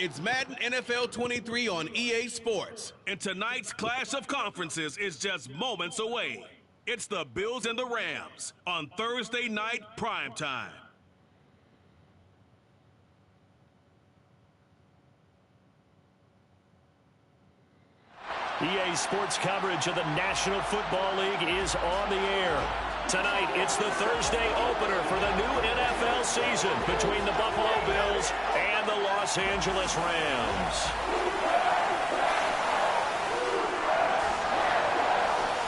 It's Madden NFL 23 on EA Sports, and tonight's clash of conferences is just moments away. It's the Bills and the Rams on Thursday night primetime. EA Sports coverage of the National Football League is on the air. Tonight, it's the Thursday opener for the new NFL season between the Buffalo Bills and the Los Angeles Rams.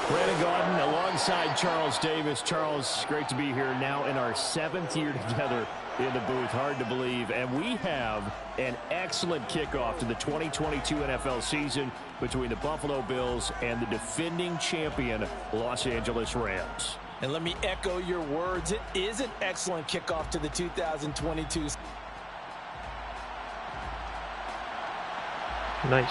Brandon Gaudin alongside Charles Davis. Charles, great to be here now in our 7th year together in the booth. Hard to believe. And we have an excellent kickoff to the 2022 NFL season between the Buffalo Bills and the defending champion Los Angeles Rams. And let me echo your words. It is an excellent kickoff to the 2022. Nice.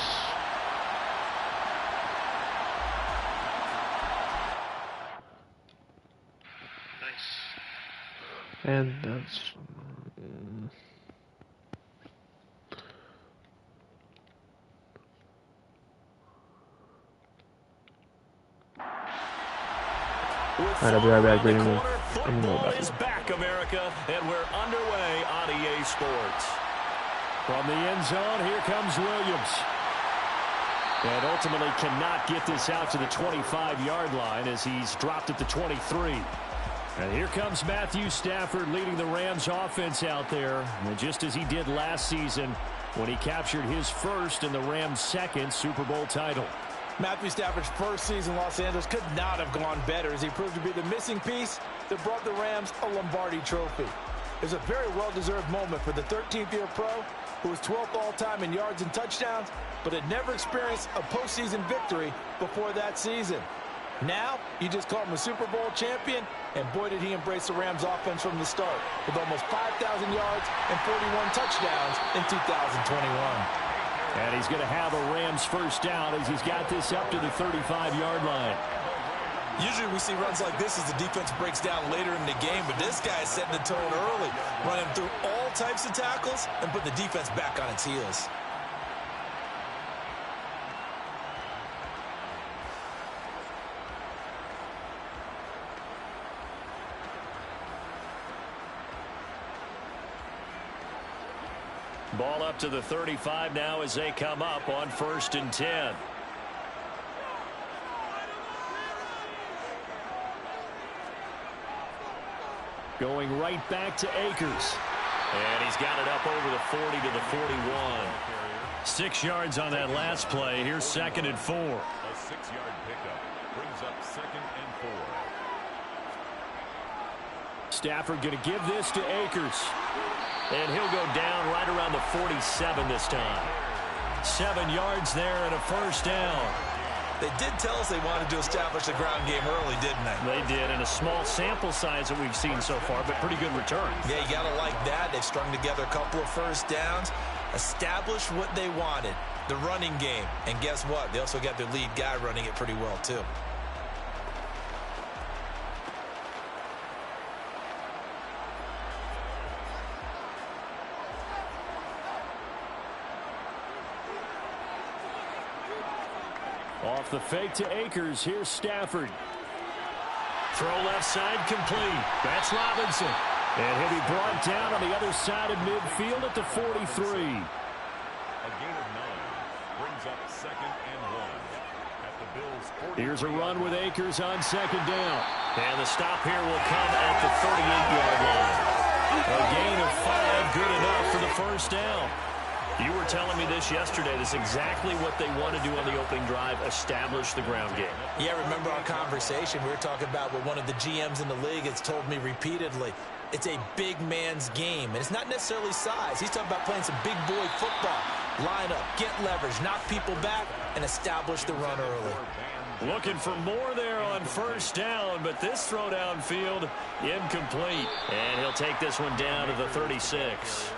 And that's I'll be right back. Football is back, America, and we're underway on EA Sports. From the end zone, here comes Williams. And ultimately cannot get this out to the 25-yard line as he's dropped at the 23. And here comes Matthew Stafford leading the Rams offense out there. And just as he did last season when he captured his first and the Rams' second Super Bowl title. Matthew Stafford's first season in Los Angeles could not have gone better as he proved to be the missing piece that brought the Rams a Lombardi trophy. It was a very well-deserved moment for the 13th-year pro who was 12th all-time in yards and touchdowns, but had never experienced a postseason victory before that season. Now, you just call him a Super Bowl champion, and boy did he embrace the Rams offense from the start with almost 5,000 yards and 41 touchdowns in 2021. And he's going to have a Rams first down as he's got this up to the 35-yard line. Usually we see runs like this as the defense breaks down later in the game, but this guy is setting the tone early, running through all types of tackles and put the defense back on its heels. Ball up to the 35 now as they come up on 1st and 10. Going right back to Akers. And he's got it up over the 40 to the 41. 6 yards on that last play. Here's 2nd and 4. A 6-yard pickup brings up 2nd and 4. Stafford going to give this to Akers. And he'll go down right around the 47 this time. 7 yards there and a first down. They did tell us they wanted to establish the ground game early, didn't they? They did, and a small sample size that we've seen so far, but pretty good return. Yeah, you got to like that. They've strung together a couple of first downs, established what they wanted, the running game. And guess what? They also got their lead guy running it pretty well, too. Off the fake to Akers. Here's Stafford. Throw left side complete. That's Robinson. And he'll be brought down on the other side of midfield at the 43. A gain of 9 brings up 2nd and 1 at the Bills' 40. Here's a run with Akers on 2nd down. And the stop here will come at the 38-yard line. A gain of 5, good enough for the first down. You were telling me this yesterday. This is exactly what they want to do on the opening drive, establish the ground game. Yeah, remember our conversation. We were talking about what one of the GMs in the league has told me repeatedly. it's a big man's game. And it's not necessarily size. He's talking about playing some big boy football. Line up, get leverage, knock people back, and establish the run early. Looking for more there on first down, but this throw downfield incomplete. And he'll take this one down to the 36.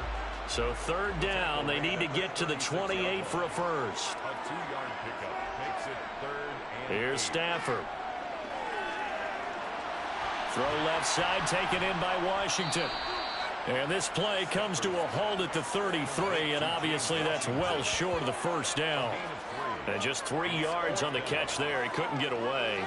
So third down, they need to get to the 28 for a first. A 2-yard pickup makes it 3rd and Here's Stafford. Throw left side, taken in by Washington. And this play comes to a halt at the 33, and obviously that's well short of the first down. And just 3 yards on the catch there. He couldn't get away.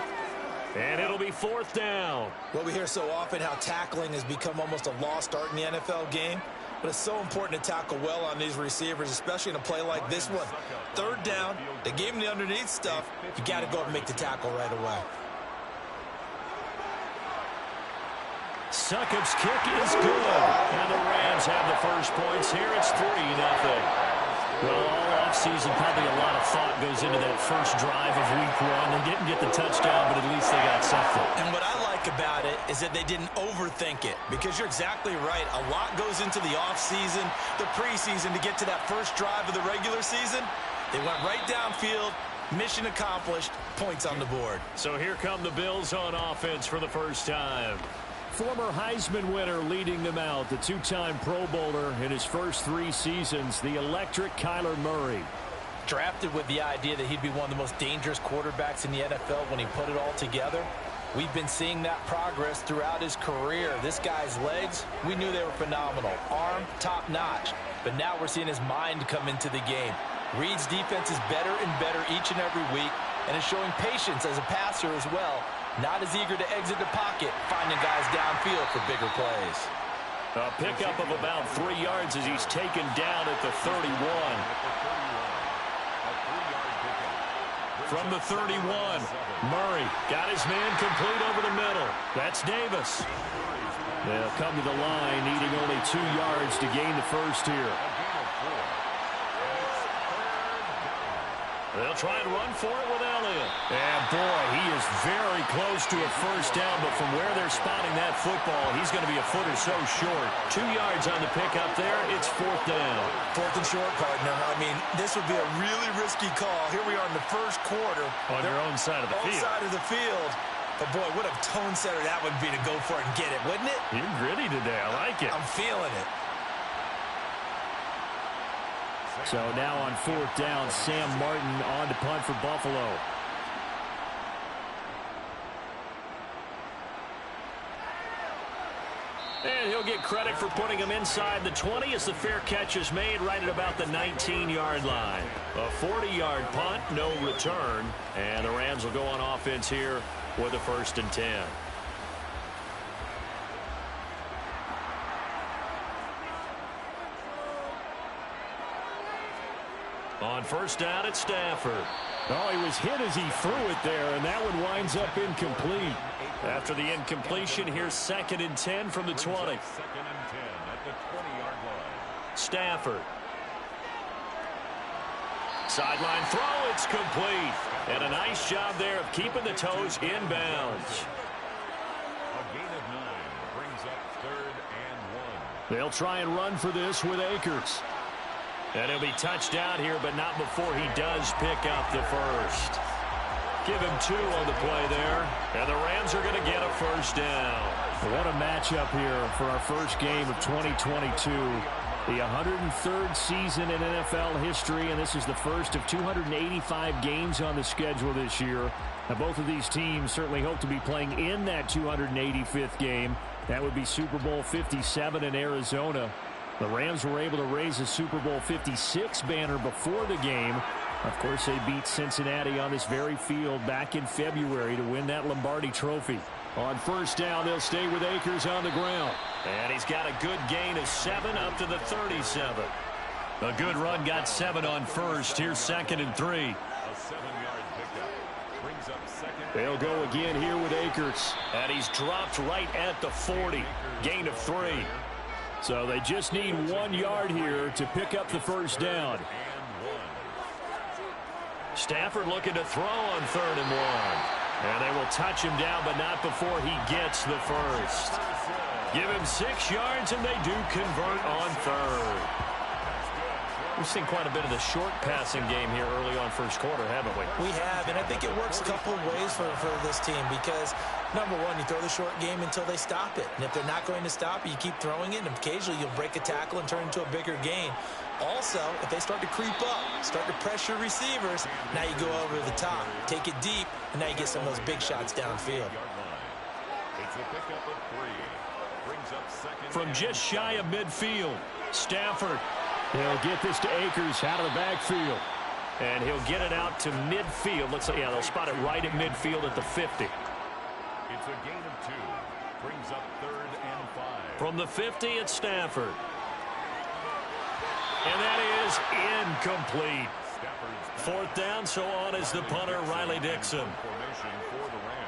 And it'll be 4th down. Well, we hear so often how tackling has become almost a lost art in the NFL game. But it's so important to tackle well on these receivers, especially in a play like this one. 3rd down, they gave him the underneath stuff. You got to go up and make the tackle right away. Succop's kick is good. And the Rams have the first points here. It's 3-0. Well, all offseason, probably a lot of thought goes into that first drive of week 1. They didn't get the touchdown, but at least they got something. And what I like about it is that they didn't overthink it, because you're exactly right. A lot goes into the offseason, the preseason to get to that first drive of the regular season. They went right downfield, mission accomplished, points on the board. So here come the Bills on offense for the first time. Former Heisman winner leading them out, the 2-time Pro Bowler in his first 3 seasons, the electric Kyler Murray. Drafted with the idea that he'd be one of the most dangerous quarterbacks in the NFL when he put it all together. We've been seeing that progress throughout his career. This guy's legs, we knew they were phenomenal. Arm, top-notch. But now we're seeing his mind come into the game. Reed's defense is better and better each and every week, and is showing patience as a passer as well. Not as eager to exit the pocket, finding guys downfield for bigger plays. A pickup of about 3 yards as he's taken down at the 31. From the 31, Murray got his man complete over the middle. That's Davis. They'll come to the line, needing only 2 yards to gain the first here. They'll try and run for it with Elliott. And boy, he is very close to a first down, but from where they're spotting that football, he's going to be a foot or so short. 2 yards on the pickup there. It's 4th down. 4th and short, partner. I mean, this would be a really risky call. Here we are in the first quarter. On your own side of the field. Side of the field. But boy, what a tone setter that would be to go for it and get it, wouldn't it? You're gritty today. I like it. I'm feeling it. So now on 4th down, Sam Martin on to punt for Buffalo. And he'll get credit for putting him inside the 20 as the fair catch is made right at about the 19-yard line. A 40-yard punt, no return. And the Rams will go on offense here with a 1st and 10. On first down, it's Stafford. Oh, he was hit as he threw it there, and that one winds up incomplete. After the incompletion, here's 2nd and 10 from the 20. 2nd and 10 at the 20-yard line. Stafford. Sideline throw, it's complete. And a nice job there of keeping the toes inbounds. A gain of 9 brings up 3rd and 1. They'll try and run for this with Akers. And he'll be touched down here, but not before he does pick up the first. Give him 2 on the play there. And the Rams are going to get a first down. What a matchup here for our first game of 2022. The 103rd season in NFL history, and this is the first of 285 games on the schedule this year. Now, both of these teams certainly hope to be playing in that 285th game. That would be Super Bowl 57 in Arizona. The Rams were able to raise a Super Bowl 56 banner before the game. Of course, they beat Cincinnati on this very field back in February to win that Lombardi trophy. On first down, they'll stay with Akers on the ground. And he's got a good gain of 7 up to the 37. A good run got 7 on first. Here's 2nd and 3. A 7-yard pickup brings up 2nd. They'll go again here with Akers. And he's dropped right at the 40. Gain of 3. So they just need 1 yard here to pick up the first down. Stafford looking to throw on 3rd and 1. And they will touch him down, but not before he gets the first. Give him 6 yards, and they do convert on third. We've seen quite a bit of the short passing game here early on first quarter, haven't we? We have, and I think it works a couple of ways for this team because, number one, you throw the short game until they stop it. And if they're not going to stop it, you keep throwing it, and occasionally you'll break a tackle and turn it into a bigger gain. Also, if they start to creep up, start to pressure receivers, now you go over the top, take it deep, and now you get some of those big shots downfield. It's a pickup of 3. Brings up second. From just shy of midfield, Stafford. He'll get this to Akers out of the backfield. And he'll get it out to midfield. Looks like, yeah, they'll spot it right at midfield at the 50. It's a gain of 2. Brings up 3rd and 5. From the 50, it's Stafford. And that is incomplete. 4th down, so on is the punter, Riley Dixon. Formation for the Rams.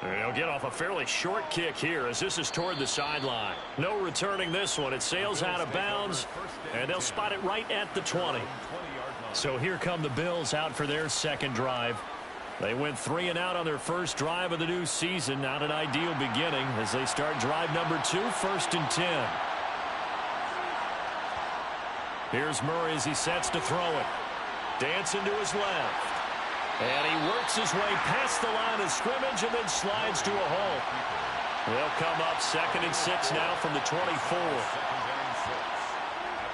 And he'll get off a fairly short kick here as this is toward the sideline. No returning this one. It sails out of bounds, and they'll spot it right at the 20. So here come the Bills out for their second drive. They went 3 and out on their first drive of the new season. Not an ideal beginning as they start drive number 2, 1st and 10. Here's Murray as he sets to throw it. Dancing to his left. And he works his way past the line of scrimmage and then slides to a halt. They'll come up 2nd and 6 now from the 24.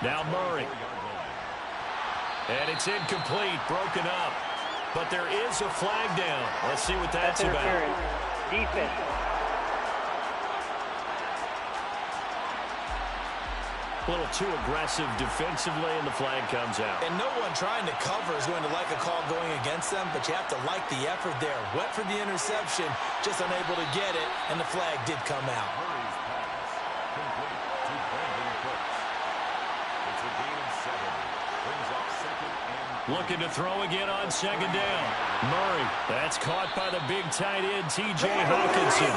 Now Murray. And it's incomplete, broken up. But there is a flag down. Let's see what that's about. Defense. A little too aggressive defensively, and the flag comes out. And no one trying to cover is going to like a call going against them, but you have to like the effort there. Went for the interception, just unable to get it, and the flag did come out. Murray's pass complete to Brandon Cooks. It's a gain of 7. Brings up 2nd and 3. Looking to throw again on 2nd down. Murray, that's caught by the big tight end, T.J. Hawkinson.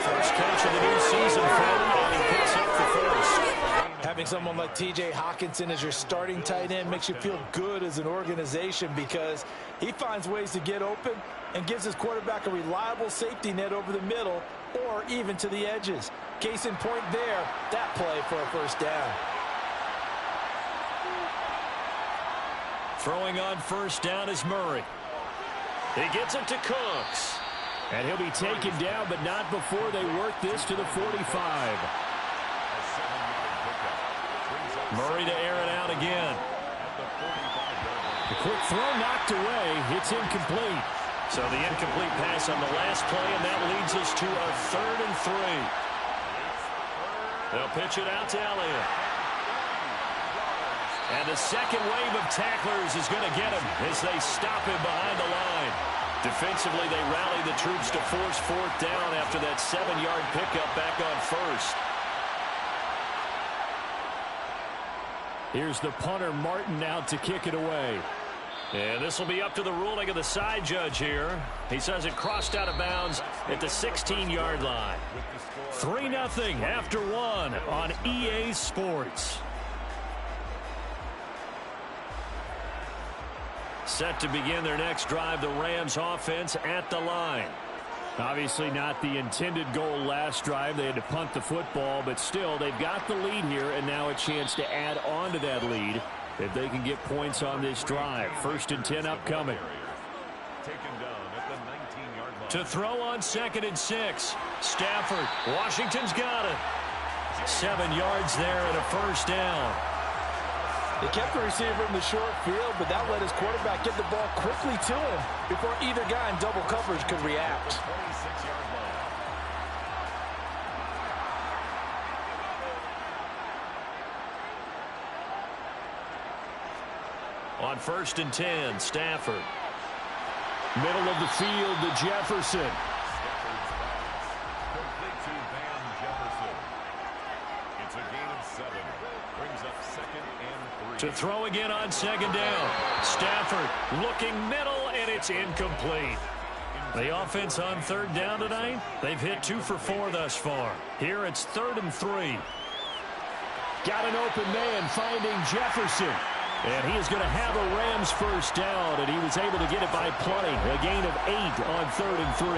First catch of the new season for him, and he picks up the first. Having someone like T.J. Hawkinson as your starting tight end makes you feel good as an organization because he finds ways to get open and gives his quarterback a reliable safety net over the middle or even to the edges. Case in point there, that play for a first down. Throwing on first down is Murray. He gets it to Cooks. And he'll be taken down, but not before they work this to the 45. Murray to air it out again. The quick throw knocked away. It's incomplete. So the incomplete pass on the last play, and that leads us to a 3rd and 3. They'll pitch it out to Elliott. And the second wave of tacklers is going to get him as they stop him behind the line. Defensively, they rally the troops to force 4th down after that 7-yard pickup back on 1st. Here's the punter, Martin, out to kick it away. And this will be up to the ruling of the side judge here. He says it crossed out of bounds at the 16-yard line. 3-0 after 1 on EA Sports. Set to begin their next drive, the Rams offense at the line. Obviously not the intended goal last drive. They had to punt the football, but still, they've got the lead here, and now a chance to add on to that lead if they can get points on this drive. 1st and 10 upcoming. Taken down at the 19-yard line. To throw on 2nd and 6. Stafford. Washington's got it. 7 yards there and a first down. They kept the receiver in the short field, but that let his quarterback get the ball quickly to him before either guy in double coverage could react. 26-yard line. On 1st and 10, Stafford. Middle of the field to Jefferson. Complete to Van Jefferson. It's a gain of 7. Brings up 2nd and 3. To throw again on 2nd down. Stafford looking middle, and it's incomplete. The offense on 3rd down tonight, they've hit 2 for 4 thus far. Here it's 3rd and 3. Got an open man finding Jefferson. And he is going to have a Rams first down, and he was able to get it by plenty. A gain of 8 on 3rd and 3.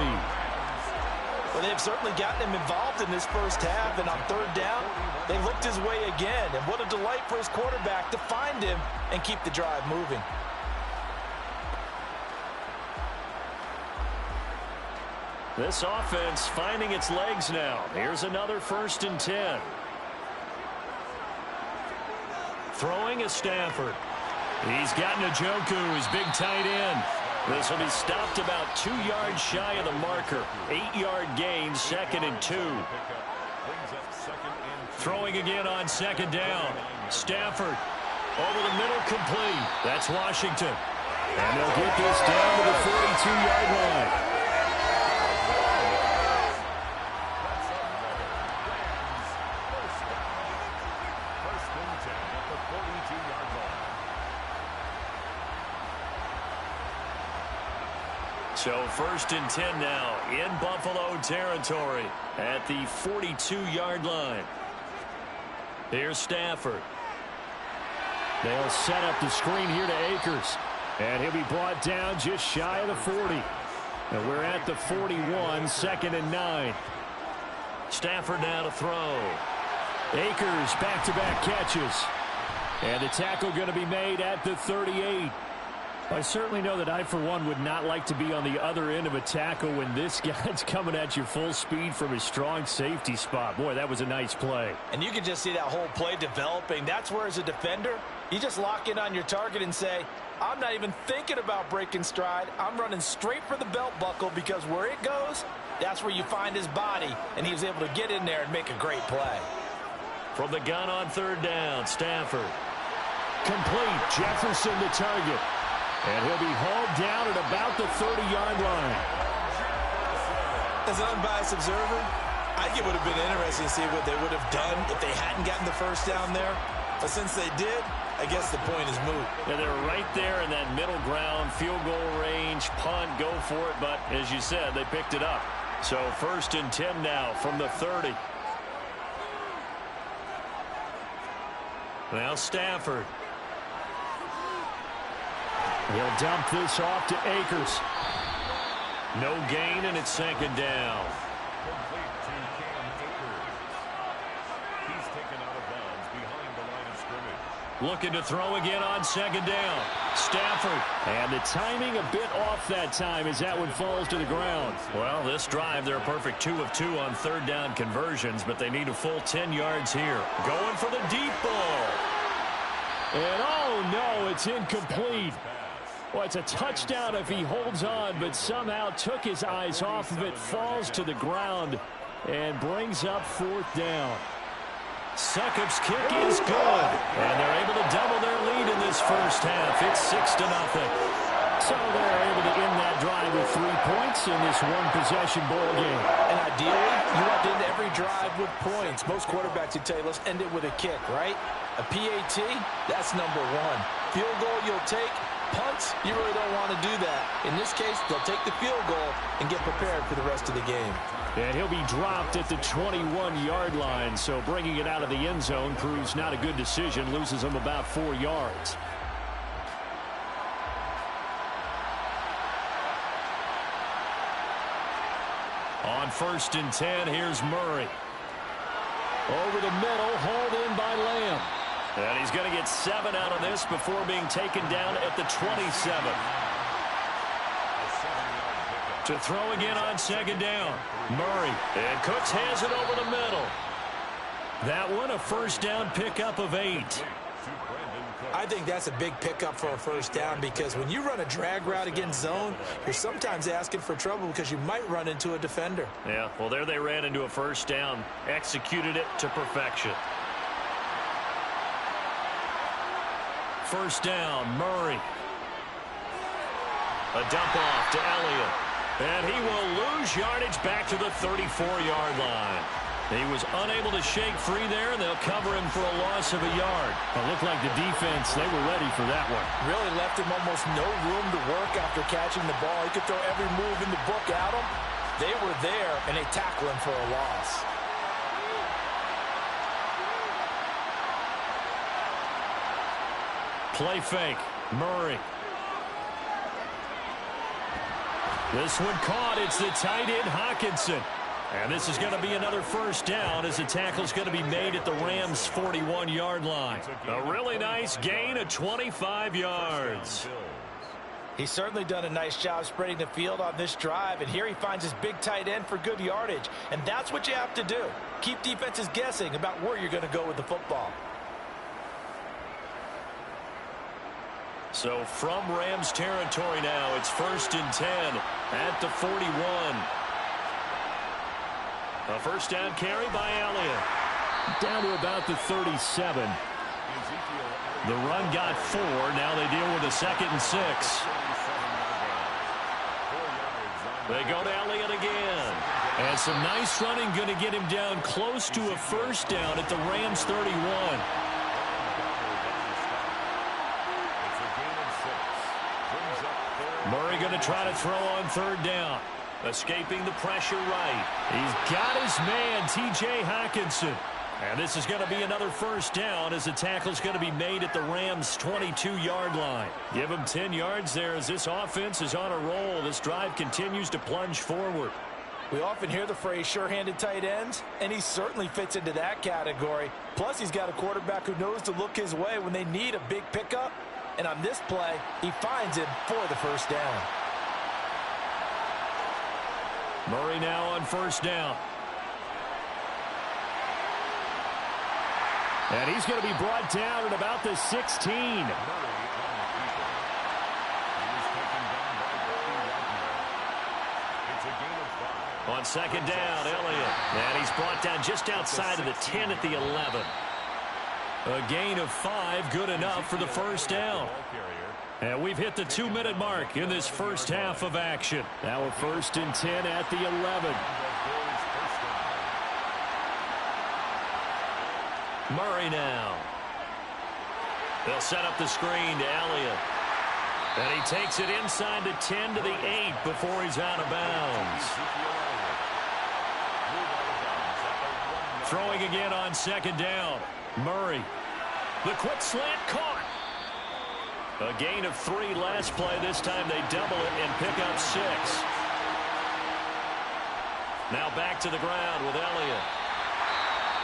Well, they've certainly gotten him involved in this first half, and on third down, they looked his way again. And what a delight for his quarterback to find him and keep the drive moving. This offense finding its legs now. Here's another 1st and 10. Throwing is Stafford. He's got Njoku, his big tight end. This will be stopped about 2 yards shy of the marker. 8-yard gain, 2nd and 2. Throwing again on 2nd down. Stafford over the middle, complete. That's Washington. And they'll get this down to the 42-yard line. So 1st and 10 now in Buffalo territory at the 42-yard line. Here's Stafford. They'll set up the screen here to Akers. And he'll be brought down just shy of the 40. And we're at the 41, 2nd and 9. Stafford now to throw. Akers back-to-back catches. And the tackle going to be made at the 38. I certainly know that I, for one, would not like to be on the other end of a tackle when this guy's coming at you full speed from his strong safety spot. Boy, that was a nice play. And you can just see that whole play developing. That's where, as a defender, you just lock in on your target and say, I'm not even thinking about breaking stride. I'm running straight for the belt buckle, because where it goes, that's where you find his body. And he was able to get in there and make a great play. From the gun on 3rd down, Stafford. Complete. Jefferson the target. And he'll be hauled down at about the 30-yard line. As an unbiased observer, I think it would have been interesting to see what they would have done if they hadn't gotten the first down there. But since they did, I guess the point is moot. Yeah, they're right there in that middle ground, field goal range, punt, go for it. But as you said, they picked it up. So 1st and 10 now from the 30. Now Stafford. He'll dump this off to Akers. No gain, and it's 2nd down. Complete to Cam Akers. He's taken out of bounds behind the line of scrimmage. Looking to throw again on 2nd down. Stafford. And the timing a bit off that time as that one falls to the ground. Well, this drive, they're a perfect 2 of 2 on 3rd down conversions, but they need a full 10 yards here. Going for the deep ball. And oh no, it's incomplete. Well, it's a touchdown if he holds on, but somehow took his eyes off of it, falls to the ground, and brings up 4th down. Succop's kick is good, and they're able to double their lead in this first half. It's 6-0. So they're able to end that drive with 3 points in this one-possession ball game. And ideally, you want to end every drive with points. Most quarterbacks would tell you, let's end it with a kick, right? A PAT, that's number 1. Field goal you'll take. Punts, you really don't want to do that. In this case, they'll take the field goal and get prepared for the rest of the game. And he'll be dropped at the 21-yard line, so bringing it out of the end zone proves not a good decision, loses him about 4 yards. On 1st and 10, here's Murray. Over the middle, hauled in by Lamb. And he's going to get 7 out of this before being taken down at the 27. To throw again on 2nd down. Murray. And Cooks has it over the middle. That one a 1st down pickup of 8. I think that's a big pickup for a 1st down, because when you run a drag route against zone, you're sometimes asking for trouble because you might run into a defender. Yeah, well, there they ran into a 1st down. Executed it to perfection. 1st down, Murray. A dump off to Elliott. And he will lose yardage back to the 34-yard line. He was unable to shake free there, and they'll cover him for a loss of a yard. It looked like the defense, they were ready for that one. Really left him almost no room to work after catching the ball. He could throw every move in the book at him. They were there, and they tackle him for a loss. Play fake. Murray. This one caught. It's the tight end, Hockenson. And this is going to be another first down as the tackle's going to be made at the Rams' 41-yard line. A really nice gain of 25 yards. He's certainly done a nice job spreading the field on this drive, and here he finds his big tight end for good yardage. And that's what you have to do. Keep defenses guessing about where you're going to go with the football. So from Rams territory now, it's 1st and 10 at the 41. A first down carry by Elliott. Down to about the 37. The run got 4. Now they deal with a 2nd and 6. They go to Elliott again. And some nice running going to get him down close to a first down at the Rams 31. Murray going to try to throw on 3rd down. Escaping the pressure right. He's got his man, T.J. Hockenson. And this is going to be another first down as the tackle's going to be made at the Rams' 22-yard line. Give him 10 yards there as this offense is on a roll. This drive continues to plunge forward. We often hear the phrase sure-handed tight ends, and he certainly fits into that category. Plus, he's got a quarterback who knows to look his way when they need a big pickup. And on this play, he finds him for the first down. Murray now on 1st down. And he's going to be brought down at about the 16. On 2nd down, Elliott. And he's brought down just outside of the 10 at the 11. A gain of 5, good enough for the first down. And we've hit the 2-minute mark in this first half of action. Now a 1st and 10 at the 11. Murray now. They'll set up the screen to Elliott. And he takes it inside the 10 to the 8 before he's out of bounds. Throwing again on 2nd down. Murray. The quick slant caught. A gain of 3 last play. This time they double it and pick up 6. Now back to the ground with Elliott.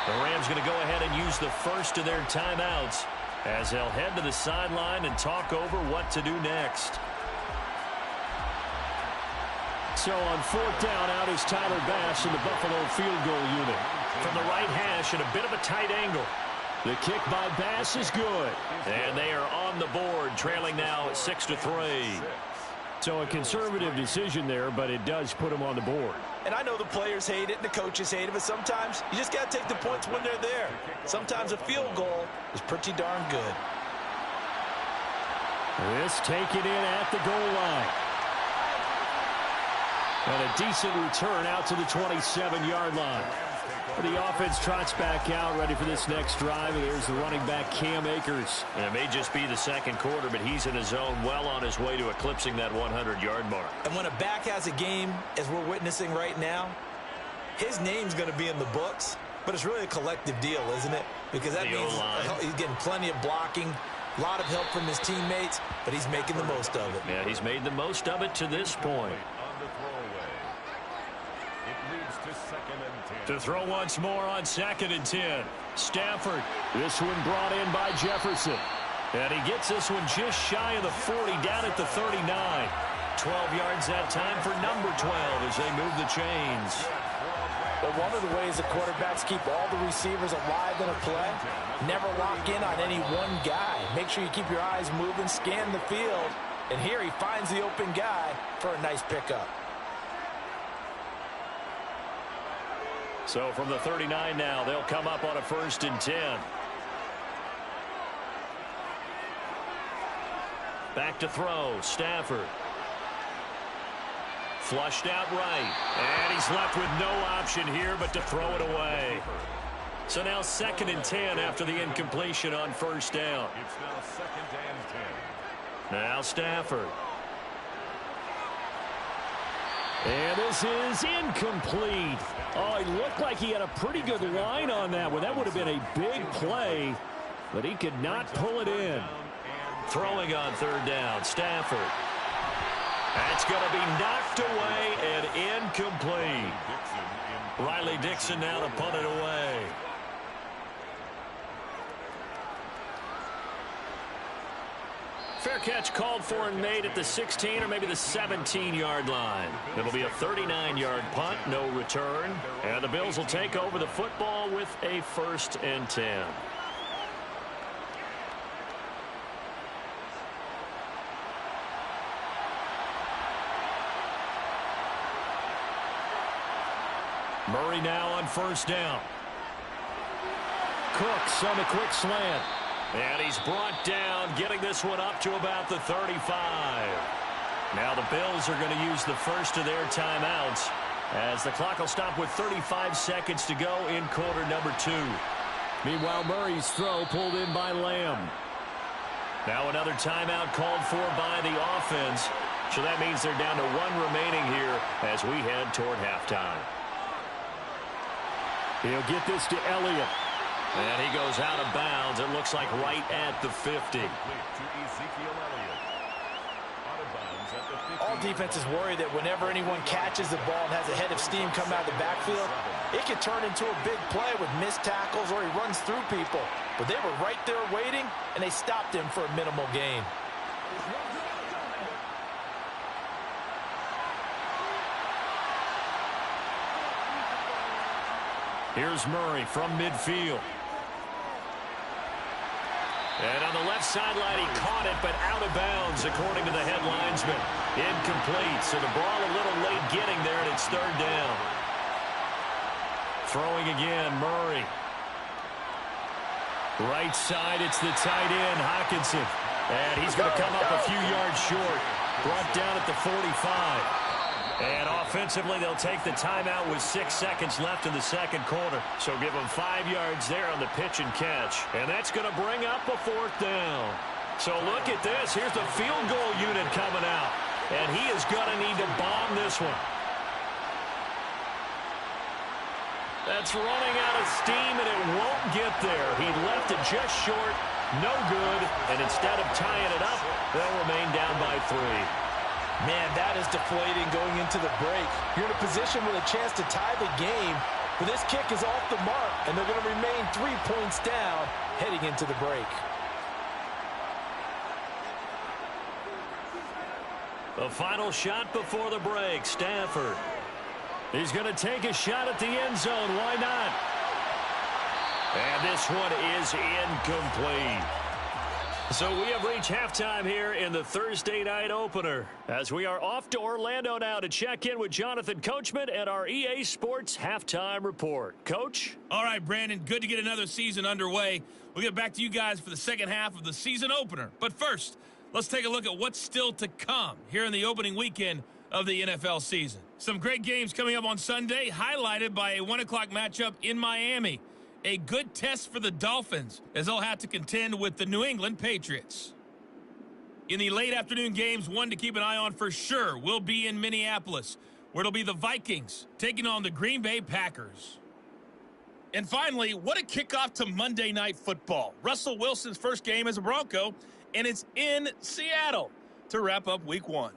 The Rams going to go ahead and use the first of their timeouts as they'll head to the sideline and talk over what to do next. So on 4th down, out is Tyler Bass in the Buffalo field goal unit. From the right hash at a bit of a tight angle. The kick by Bass is good. And they are on the board, trailing now 6-3. So a conservative decision there, but it does put him on the board. And I know the players hate it and the coaches hate it, but sometimes you just got to take the points when they're there. Sometimes a field goal is pretty darn good. This taken in at the goal line. And a decent return out to the 27-yard line. The offense trots back out, ready for this next drive. And there's the running back, Cam Akers. And it may just be the 2nd quarter, but he's in his zone, well on his way to eclipsing that 100-yard mark. And when a back has a game, as we're witnessing right now, his name's going to be in the books, but it's really a collective deal, isn't it? Because that means he's getting plenty of blocking, a lot of help from his teammates, but he's making the most of it. Yeah, he's made the most of it to this point. To throw once more on 2nd and 10. Stafford. This one brought in by Jefferson. And he gets this one just shy of the 40, down at the 39. 12 yards that time for number 12 as they move the chains. But one of the ways the quarterbacks keep all the receivers alive in a play, never lock in on any one guy. Make sure you keep your eyes moving, scan the field. And here he finds the open guy for a nice pickup. So from the 39 now, they'll come up on a 1st and 10. Back to throw, Stafford. Flushed out right. And he's left with no option here but to throw it away. So now 2nd and 10 after the incompletion on 1st down. It's now 2nd and 10. Now Stafford. And this is incomplete. Oh, he looked like he had a pretty good line on that one. That would have been a big play, but he could not pull it in. Throwing on 3rd down, Stafford. That's going to be knocked away and incomplete. Riley Dixon now to punt it away. Fair catch called for and made at the 16 or maybe the 17-yard line. It'll be a 39-yard punt, no return. And the Bills will take over the football with a 1st and 10. Murray now on 1st down. Cooks on the quick slant. And he's brought down, getting this one up to about the 35. Now the Bills are going to use the first of their timeouts as the clock will stop with 35 seconds to go in quarter number 2. Meanwhile, Murray's throw pulled in by Lamb. Now another timeout called for by the offense. So that means they're down to 1 remaining here as we head toward halftime. He'll get this to Elliott. And he goes out of bounds. It looks like right at the 50. All defenses worry that whenever anyone catches the ball and has a head of steam come out of the backfield, it can turn into a big play with missed tackles or he runs through people. But they were right there waiting, and they stopped him for a minimal gain. Here's Murray from midfield. And on the left sideline, he caught it, but out of bounds, according to the head linesman. Incomplete, so the ball a little late getting there, and it's 3rd down. Throwing again, Murray. Right side, it's the tight end, Hockenson. And he's going to come up a few yards short. Brought down at the 45. And offensively, they'll take the timeout with 6 seconds left in the 2nd quarter. So give them 5 yards there on the pitch and catch. And that's going to bring up a 4th down. So look at this. Here's the field goal unit coming out. And he is going to need to bomb this one. That's running out of steam, and it won't get there. He left it just short. No good. And instead of tying it up, they'll remain down by 3. Man, that is deflating going into the break. You're in a position with a chance to tie the game, but this kick is off the mark, and they're going to remain 3 points down heading into the break. The final shot before the break, Stafford. He's going to take a shot at the end zone. Why not? And this one is incomplete. So we have reached halftime here in the Thursday night opener as we are off to Orlando now to check in with Jonathan Coachman and our EA Sports halftime report. Coach? All right, Brandon, good to get another season underway. We'll get back to you guys for the second half of the season opener. But first, let's take a look at what's still to come here in the opening weekend of the NFL season. Some great games coming up on Sunday, highlighted by a 1 o'clock matchup in Miami. A good test for the Dolphins as they'll have to contend with the New England Patriots. In the late afternoon games, one to keep an eye on for sure will be in Minneapolis, where it'll be the Vikings taking on the Green Bay Packers. And finally, what a kickoff to Monday Night Football. Russell Wilson's first game as a Bronco, and it's in Seattle to wrap up Week 1.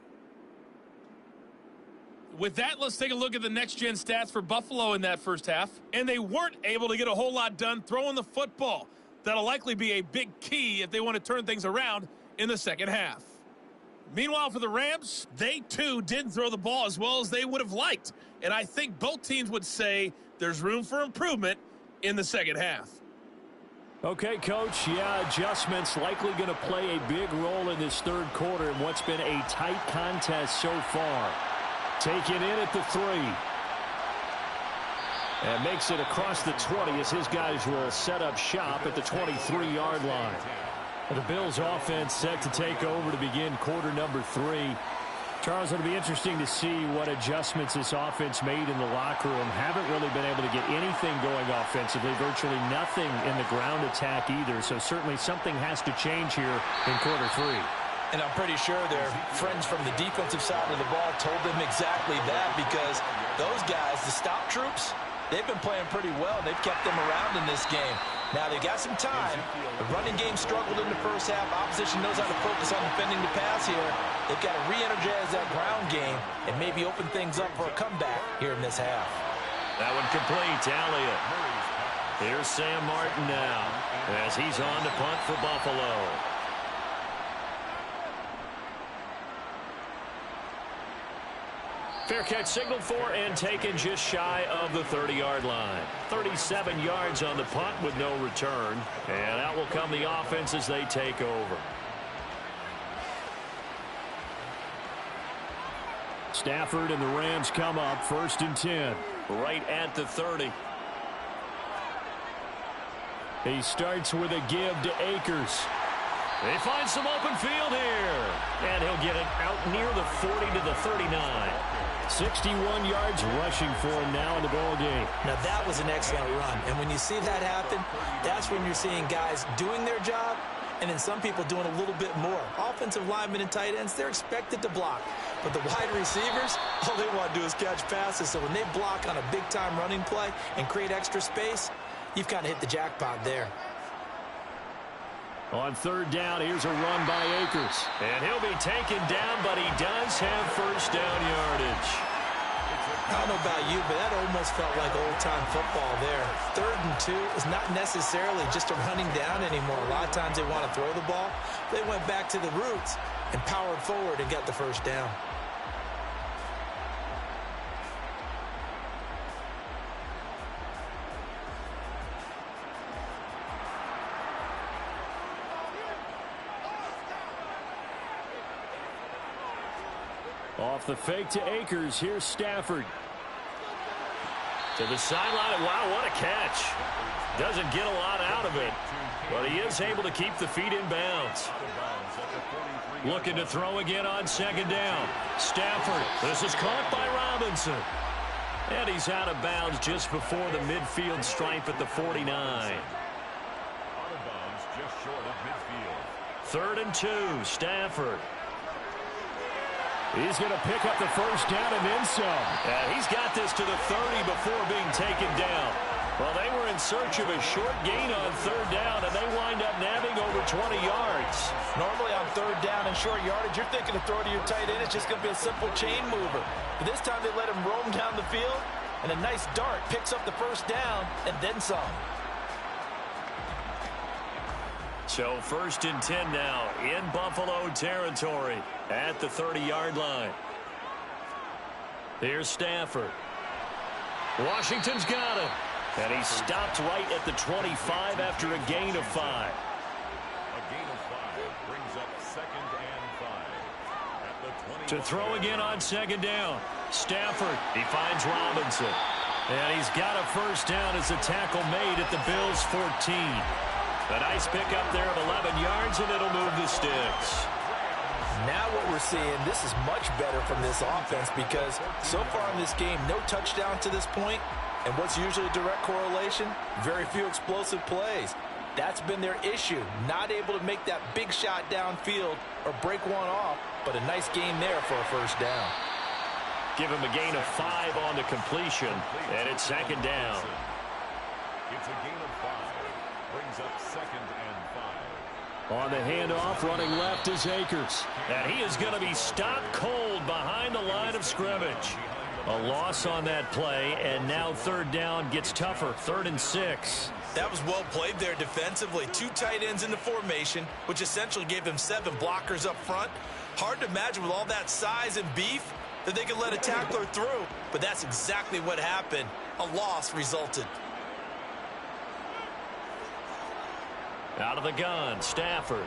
With that, let's take a look at the next-gen stats for Buffalo in that first half. And they weren't able to get a whole lot done throwing the football. That'll likely be a big key if they want to turn things around in the second half. Meanwhile, for the Rams, they too didn't throw the ball as well as they would have liked. And I think both teams would say there's room for improvement in the second half. Okay, Coach, yeah, adjustments likely going to play a big role in this 3rd quarter in what's been a tight contest so far. Taken in at the 3. And makes it across the 20 as his guys will set up shop at the 23-yard line. The Bills offense set to take over to begin quarter number 3. Charles, it'll be interesting to see what adjustments this offense made in the locker room. Haven't really been able to get anything going offensively, virtually nothing in the ground attack either. So certainly something has to change here in quarter 3. And I'm pretty sure their friends from the defensive side of the ball told them exactly that, because those guys, the stop troops, they've been playing pretty well. They've kept them around in this game. Now, they've got some time. The running game struggled in the first half. Opposition knows how to focus on defending the pass here. They've got to re-energize that ground game and maybe open things up for a comeback here in this half. That one complete to Elliott. Here's Sam Martin now as he's on to punt for Buffalo. Fair catch signaled for and taken just shy of the 30-yard line. 37 yards on the punt with no return. And out will come the offense as they take over. Stafford and the Rams come up 1st and 10. Right at the 30. He starts with a give to Akers. They find some open field here. And he'll get it out near the 40 to the 39. 61 yards rushing for him now in the ball game. Now that was an excellent run. And when you see that happen, that's when you're seeing guys doing their job and then some people doing a little bit more. Offensive linemen and tight ends, they're expected to block. But the wide receivers, all they want to do is catch passes. So when they block on a big-time running play and create extra space, you've kind of hit the jackpot there. On 3rd down, here's a run by Akers. And he'll be taken down, but he does have 1st down yardage. I don't know about you, but that almost felt like old-time football there. 3rd and 2 is not necessarily just a running down anymore. A lot of times they want to throw the ball. They went back to the roots and powered forward and got the 1st down. Off the fake to Akers, here's Stafford. To the sideline. Wow, what a catch. Doesn't get a lot out of it, but he is able to keep the feet in bounds. Looking to throw again on 2nd down. Stafford. This is caught by Robinson. And he's out of bounds just before the midfield stripe at the 49. Out of bounds just short of midfield. 3rd and 2, Stafford. He's going to pick up the 1st down and then some. And he's got this to the 30 before being taken down. Well, they were in search of a short gain on 3rd down, and they wind up nabbing over 20 yards. Normally on 3rd down and short yardage, you're thinking to throw to your tight end. It's just going to be a simple chain mover. But this time they let him roam down the field, and a nice dart picks up the 1st down and then some. So 1st and 10 now in Buffalo territory at the 30-yard line. Here's Stafford. Washington's got him. And he stopped right at the 25 after a gain of 5. A gain of 5 brings up 2nd and 5. At the 20. To throw again on 2nd down. Stafford. He finds Robinson. And he's got a 1st down as a tackle made at the Bills' 14. A nice pickup there of 11 yards, and it'll move the sticks. Now what we're seeing, this is much better from this offense because so far in this game, no touchdown to this point. And what's usually a direct correlation? Very few explosive plays. That's been their issue. Not able to make that big shot downfield or break one off, but a nice gain there for a 1st down. Give him a gain of 5 on the completion, and it's 2nd down. It's a gain of 5. Brings up 2nd and 5. On the handoff, running left is Akers. And he is going to be stopped cold behind the line of scrimmage. A loss on that play, and now 3rd down gets tougher. 3rd and 6. That was well played there defensively. 2 tight ends in the formation, which essentially gave them 7 blockers up front. Hard to imagine with all that size and beef that they could let a tackler through, but that's exactly what happened. A loss resulted. Out of the gun, Stafford.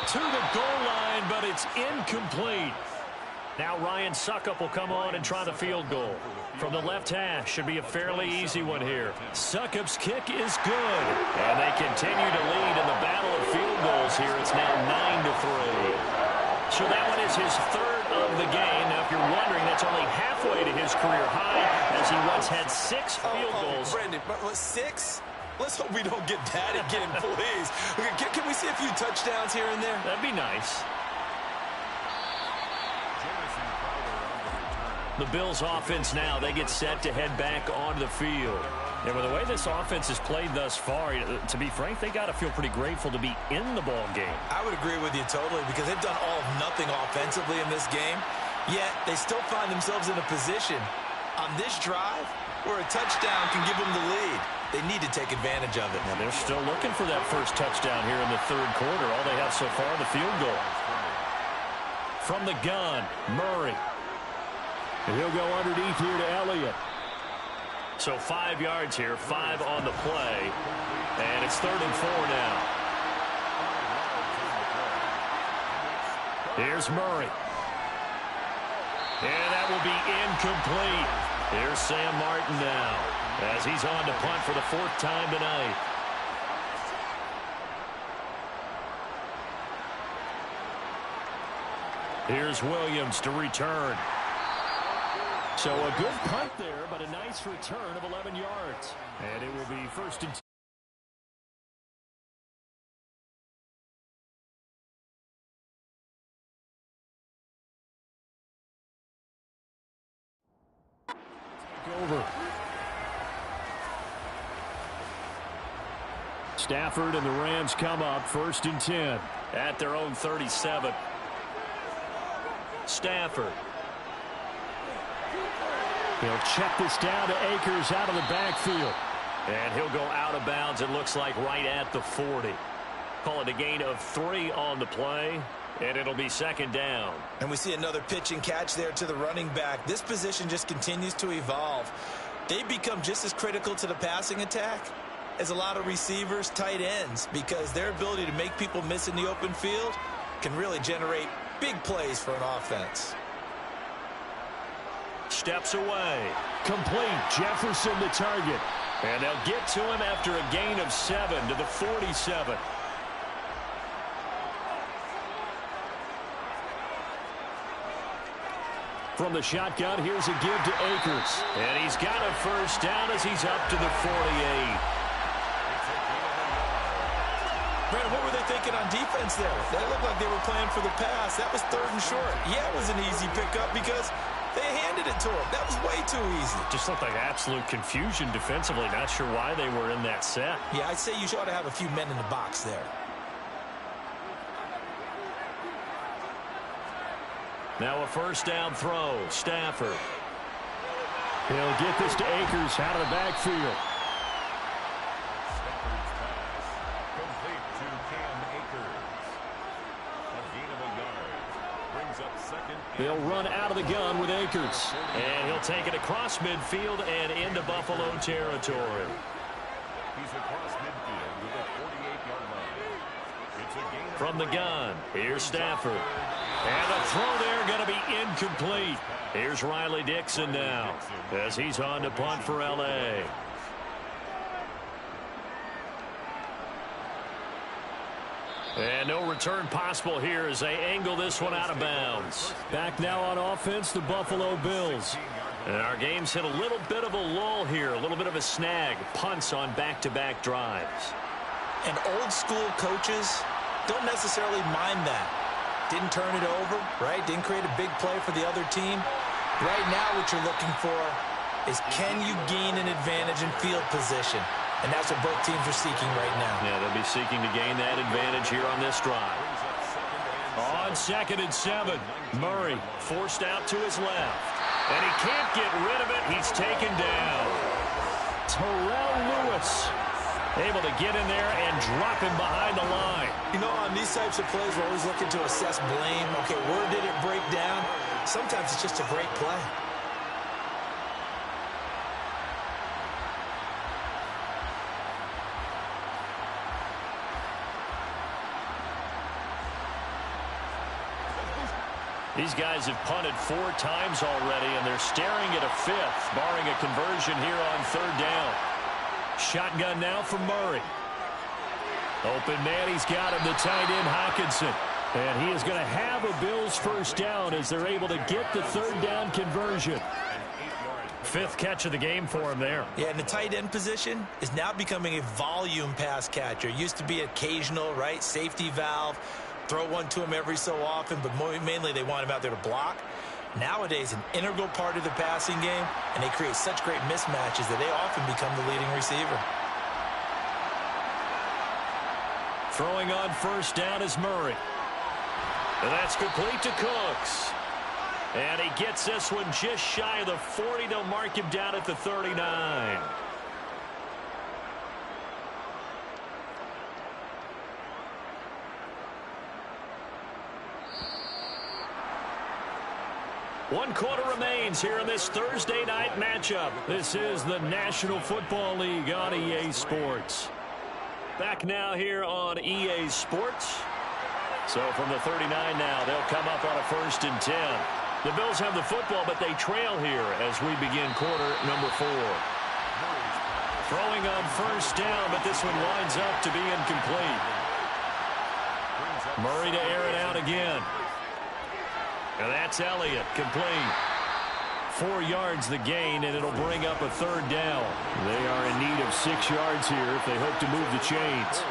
To the goal line, but it's incomplete. Now Ryan Suckup will come on and try the field goal. From the left hash, should be a fairly easy one here. Suckup's kick is good. And they continue to lead in the battle of field goals here. It's now 9-3. So that one is his 3rd of the game. Now, if you're wondering, that's only halfway to his career high, as he once had 6 field goals. Brendan, but 6? Let's hope we don't get that again, please. Can we see a few touchdowns here and there? That'd be nice. The Bills offense now, they get set to head back onto the field. And with the way this offense has played thus far, to be frank, they got to feel pretty grateful to be in the ball game. I would agree with you totally because they've done all of nothing offensively in this game. Yet they still find themselves in a position on this drive where a touchdown can give them the lead. They need to take advantage of it. And they're still looking for that first touchdown here in the third quarter. All they have so far, the field goal. From the gun, Murray. And he'll go underneath here to Elliott. So 5 yards here, 5 on the play. And it's 3rd and 4 now. Here's Murray. And that will be incomplete. Here's Sam Martin now as he's on to punt for the 4th time tonight. Here's Williams to return. So a good punt there, but a nice return of 11 yards. And it will be 1st and 10. Over. Stafford and the Rams come up 1st and 10 at their own 37. Stafford. He'll check this down to Akers out of the backfield. And he'll go out of bounds, it looks like, right at the 40. Call it a gain of 3 on the play. And it'll be 2nd down. And we see another pitch and catch there to the running back. This position just continues to evolve. They become just as critical to the passing attack as a lot of receivers, tight ends, because their ability to make people miss in the open field can really generate big plays for an offense. Steps away. Complete. Jefferson the target. And they'll get to him after a gain of 7 to the 47. From the shotgun, here's a give to Akers. And he's got a 1st down as he's up to the 48. Brandon, what were they thinking on defense there? They looked like they were playing for the pass. That was 3rd and short. Yeah, it was an easy pickup because they handed it to him. That was way too easy. Just looked like absolute confusion defensively. Not sure why they were in that set. Yeah, I'd say you ought to have a few men in the box there. Now a 1st down throw. Stafford. He'll get this to Akers out of the backfield. Stafford's pass. Complete to Cam Akers. A gain of a yard. Brings up 2nd. They'll run out of the gun with Akers. And he'll take it across midfield and into Buffalo territory. He's across midfield with a 48-yard line. It's a gain From the gun, here's Stafford. And the throw there going to be incomplete. Here's Riley Dixon now as he's on to punt for L.A. And no return possible here as they angle this one out of bounds. Back now on offense, the Buffalo Bills. And our game's hit a little bit of a lull here, a little bit of a snag. Punts on back-to-back drives. And old school coaches don't necessarily mind that. Didn't turn it over, right? Didn't create a big play for the other team. Right now what you're looking for is can you gain an advantage in field position? And that's what both teams are seeking right now. Yeah, they'll be seeking to gain that advantage here on this drive. On 2nd and 7, Murray forced out to his left. And he can't get rid of it. He's taken down. Terrell Lewis able to get in there and drop him behind the line. You know, on these types of plays, we're always looking to assess blame. Okay, where did it break down? Sometimes it's just a great play. These guys have punted 4 times already, and they're staring at a 5th, barring a conversion here on 3rd down. Shotgun now for Murray. Open man, he's got him, the tight end Hockenson. And he is going to have a Bills 1st down as they're able to get the 3rd down conversion. 5th catch of the game for him there. Yeah, and the tight end position is now becoming a volume pass catcher. Used to be occasional, right? Safety valve. Throw one to him every so often, but mainly they want him out there to block. Nowadays, an integral part of the passing game, and they create such great mismatches that they often become the leading receiver. Throwing on 1st down is Murray. And that's complete to Cooks. And he gets this one just shy of the 40. They'll mark him down at the 39. One quarter remains here in this Thursday night matchup. This is the National Football League on EA Sports. Back now here on EA Sports. So from the 39 now, they'll come up on a 1st and 10. The Bills have the football, but they trail here as we begin quarter number 4. Throwing on 1st down, but this one winds up to be incomplete. Murray to air it out again. And that's Elliott, complete. 4 yards the gain, and it'll bring up a 3rd down. They are in need of 6 yards here if they hope to move the chains.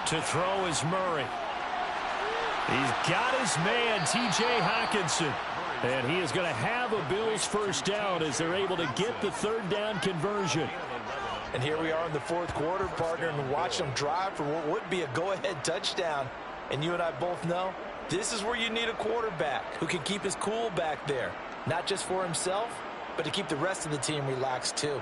To throw is Murray. He's got his man, T.J. Hockenson. And he is going to have a Bills 1st down as they're able to get the 3rd down conversion. And here we are in the 4th quarter, partner, and watch them drive for what would be a go-ahead touchdown. And you and I both know this is where you need a quarterback who can keep his cool back there. Not just for himself, but to keep the rest of the team relaxed too.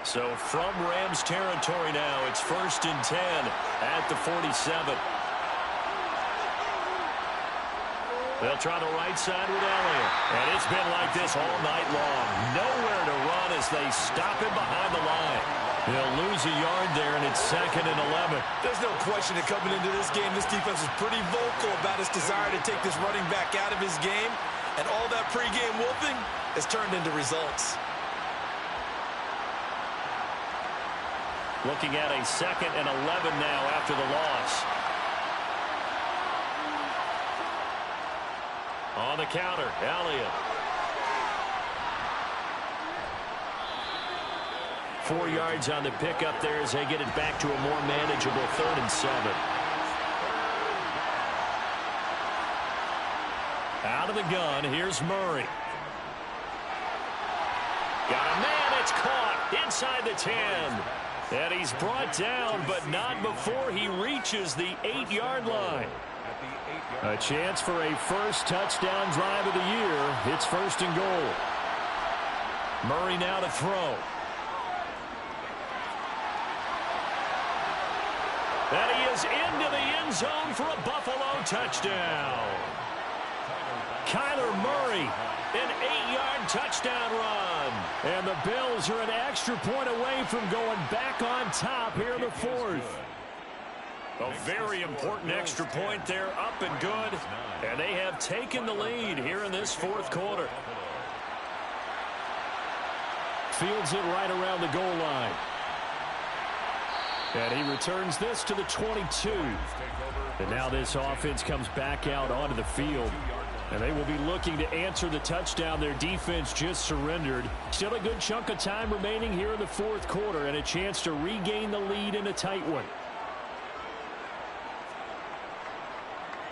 So from Rams territory now, it's 1st and 10 at the 47. They'll try the right side with Elliott. And it's been like this all night long. Nowhere to run as they stop him behind the line. They'll lose a yard there, and it's 2nd and 11. There's no question that coming into this game, this defense is pretty vocal about its desire to take this running back out of his game. And all that pregame wolfing has turned into results. Looking at a 2nd and 11 now after the loss. On the counter, Elliott. 4 yards on the pickup there as they get it back to a more manageable 3rd and 7. Out of the gun, here's Murray. Got a man, it's caught inside the 10. And he's brought down, but not before he reaches the 8-yard line. A chance for a first touchdown drive of the year. It's 1st and goal. Murray now to throw. And he is into the end zone for a Buffalo touchdown. Kyler Murray, an 8-yard touchdown run. And the Bills are an extra point away from going back on top here in the 4th. A very important extra point there, up and good. And they have taken the lead here in this 4th quarter. Fields it right around the goal line. And he returns this to the 22. And now this offense comes back out onto the field. And they will be looking to answer the touchdown their defense just surrendered. Still a good chunk of time remaining here in the 4th quarter and a chance to regain the lead in a tight one.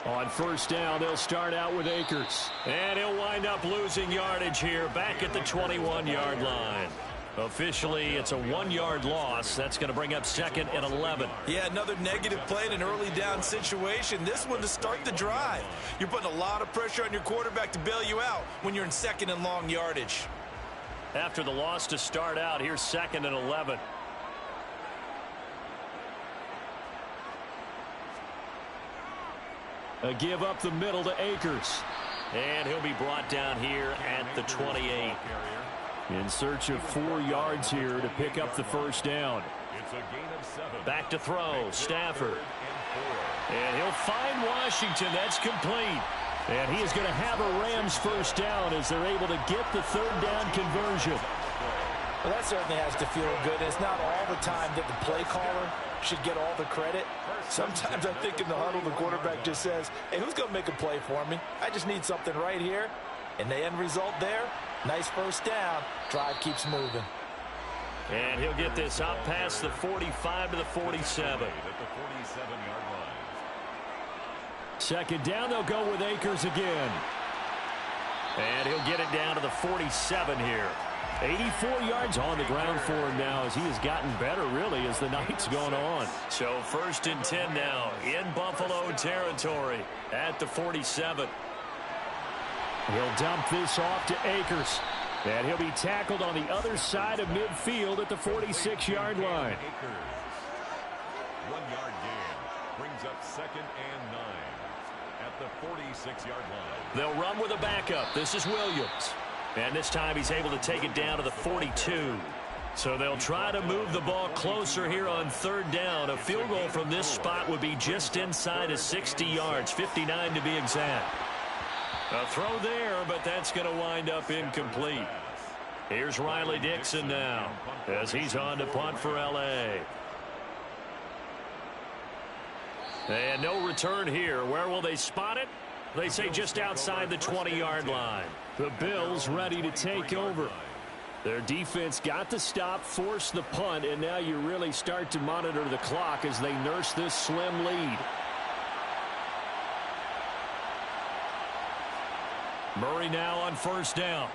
On 1st down, they'll start out with Akers. And he'll wind up losing yardage here back at the 21-yard line. Officially, it's a 1-yard loss. That's going to bring up 2nd and 11. Yeah, another negative play in an early down situation. This one to start the drive. You're putting a lot of pressure on your quarterback to bail you out when you're in 2nd and long yardage. After the loss to start out, here's 2nd and 11. A give up the middle to Akers. And he'll be brought down here at the 28. In search of 4 yards here to pick up the 1st down. Back to throw, Stafford. And he'll find Washington. That's complete. And he is going to have a Rams 1st down as they're able to get the 3rd down conversion. Well, that certainly has to feel good. It's not all the time that the play caller should get all the credit. Sometimes I think in the huddle, the quarterback just says, hey, who's going to make a play for me? I just need something right here. And the end result there, nice 1st down. Drive keeps moving. And he'll get this up past the 45 to the 47. 2nd down, they'll go with Akers again. And he'll get it down to the 47 here. 84 yards on the ground for him now as he has gotten better, really, as the night's gone on. So 1st and 10 now in Buffalo territory at the 47. He'll dump this off to Akers. And he'll be tackled on the other side of midfield at the 46-yard line. 1 yard gain brings up 2nd and 9 at the 46-yard line. They'll run with a backup. This is Williams. And this time he's able to take it down to the 42. So they'll try to move the ball closer here on 3rd down. A field goal from this spot would be just inside of 60 yards, 59 to be exact. A throw there, but that's going to wind up incomplete. Here's Riley Dixon now as he's on to punt for L.A. And no return here. Where will they spot it? They say just outside the 20-yard line. The Bills ready to take over. Their defense got the stop, forced the punt, and now you really start to monitor the clock as they nurse this slim lead. Murray now on 1st down.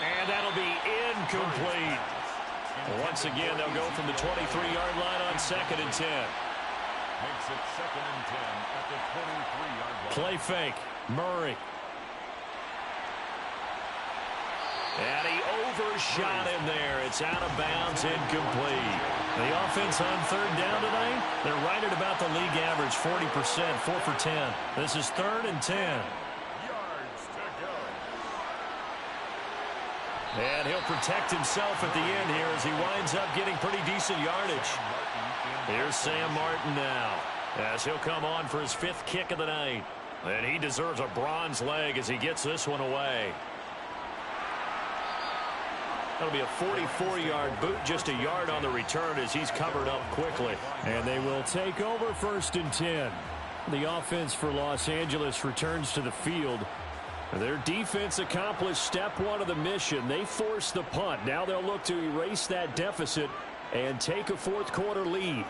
And that'll be incomplete. Once again, they'll go from the 23-yard line on 2nd and 10. Makes it 2nd and 10 at the 23-yard line. Play fake. Murray. And he overshot him there. It's out of bounds, incomplete. The offense on 3rd down tonight, they're right at about the league average, 40%, 4 for 10. This is 3rd and 10. Yards to go. And he'll protect himself at the end here as he winds up getting pretty decent yardage. Here's Sam Martin now as he'll come on for his 5th kick of the night. And he deserves a bronze leg as he gets this one away. That'll be a 44-yard boot, just a yard on the return as he's covered up quickly. And they will take over 1st and 10. The offense for Los Angeles returns to the field. Their defense accomplished step 1 of the mission. They forced the punt. Now they'll look to erase that deficit and take a 4th quarter lead.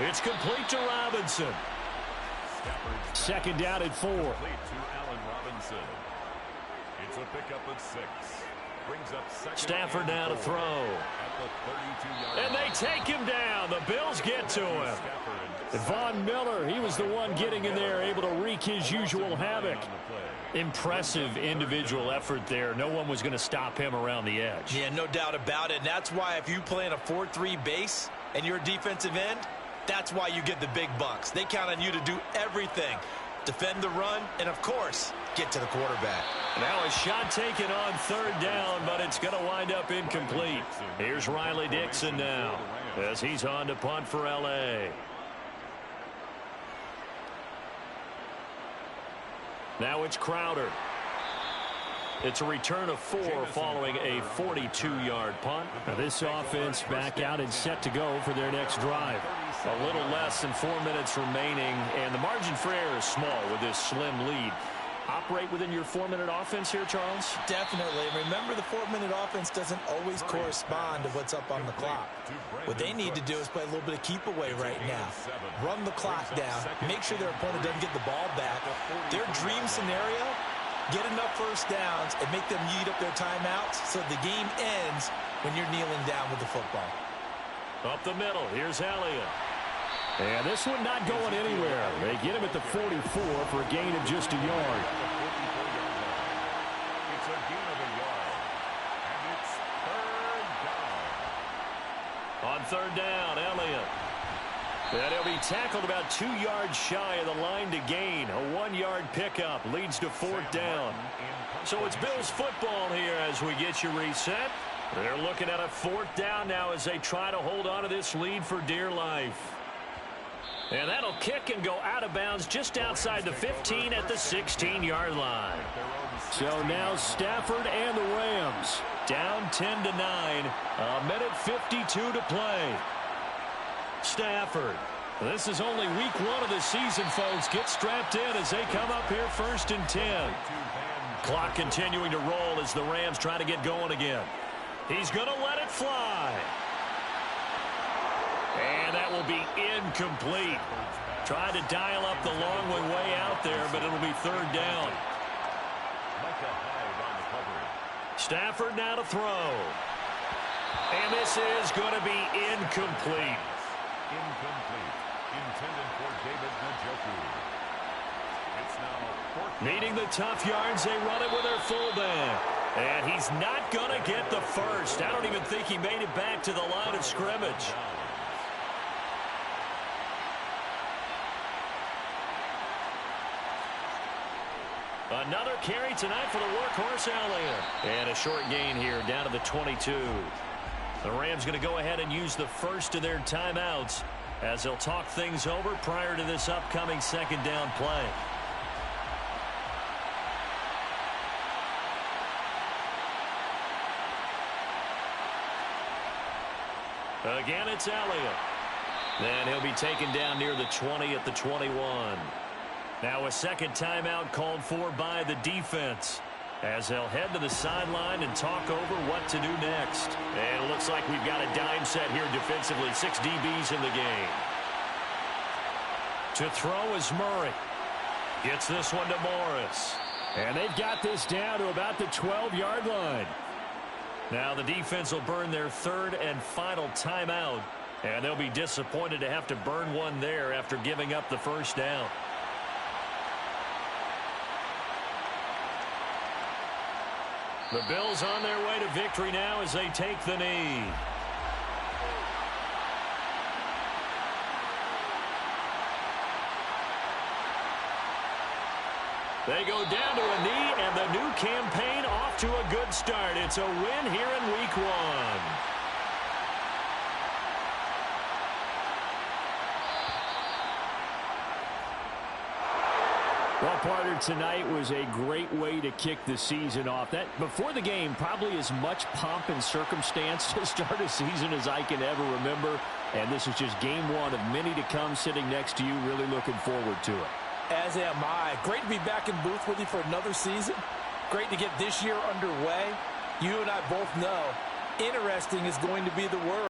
It's complete to Robinson. 2nd down at 4. Complete to Allen Robinson. It's a pickup of 6. Brings up 2nd Stafford now to throw. At the 32-yard And they take him down. The Bills get to him. Von Miller, he was the one getting in there, able to wreak his usual havoc. Impressive individual effort there. No one was going to stop him around the edge. Yeah, no doubt about it. And that's why if you play in a 4-3 base and you're a defensive end, that's why you get the big bucks. They count on you to do everything. Defend the run, and of course, get to the quarterback. Now a shot taken on 3rd down, but it's going to wind up incomplete. Here's Riley Dixon now as he's on to punt for L.A. Now it's Crowder. It's a return of 4 following a 42-yard punt. Now this offense back out and set to go for their next drive. A little less than 4 minutes remaining, and the margin for error is small with this slim lead. Operate within your 4-minute offense here, Charles? Definitely. And remember, the 4-minute offense doesn't always correspond to what's up on the clock. What they need to do is play a little bit of keep away right now. Run the clock down. Make sure their opponent doesn't get the ball back. Their dream scenario, get enough 1st downs and make them eat up their timeouts so the game ends when you're kneeling down with the football. Up the middle. Here's Elliott. And this one not going anywhere. They get him at the 44 for a gain of just a yard. It's a gain of a yard. And it's 3rd down. On 3rd down, Elliott. And he'll be tackled about 2 yards shy of the line to gain. A 1-yard pickup leads to 4th down. So it's Bills football here as we get you reset. They're looking at a 4th down now as they try to hold on to this lead for dear life. And that'll kick and go out of bounds just outside the 15 at the 16-yard line. So now Stafford and the Rams down 10-9. A minute 52 to play. Stafford. This is only week 1 of the season, folks. Get strapped in as they come up here 1st and 10. Clock continuing to roll as the Rams try to get going again. He's going to let it fly. And that will be incomplete. Tried to dial up the long way out there, but it'll be 3rd down. Micah Hyde on the coverage. Stafford now to throw. And this is going to be incomplete. Incomplete. Intended for David Njoku. It's now 4th. Needing the tough yards, they run it with their fullback. And he's not going to get the first. I don't even think he made it back to the line of scrimmage. Another carry tonight for the workhorse Elliott. And a short gain here down to the 22. The Rams going to go ahead and use the first of their timeouts as they'll talk things over prior to this upcoming second down play. Again, it's Elliott. Then he'll be taken down near the 20 at the 21. Now a second timeout called for by the defense as they'll head to the sideline and talk over what to do next. And it looks like we've got a dime set here defensively. 6 DBs in the game. To throw is Murray. Gets this one to Morris. And they've got this down to about the 12-yard line. Now the defense will burn their third and final timeout. And they'll be disappointed to have to burn one there after giving up the first down. The Bills on their way to victory now as they take the knee. They go down to a knee, and the new campaign off to a good start. It's a win here in Week 1. Well, partner, tonight was a great way to kick the season off. That before the game, probably as much pomp and circumstance to start a season as I can ever remember. And this is just game 1 of many to come sitting next to you. Really looking forward to it. As am I. Great to be back in booth with you for another season. Great to get this year underway. You and I both know interesting is going to be the word.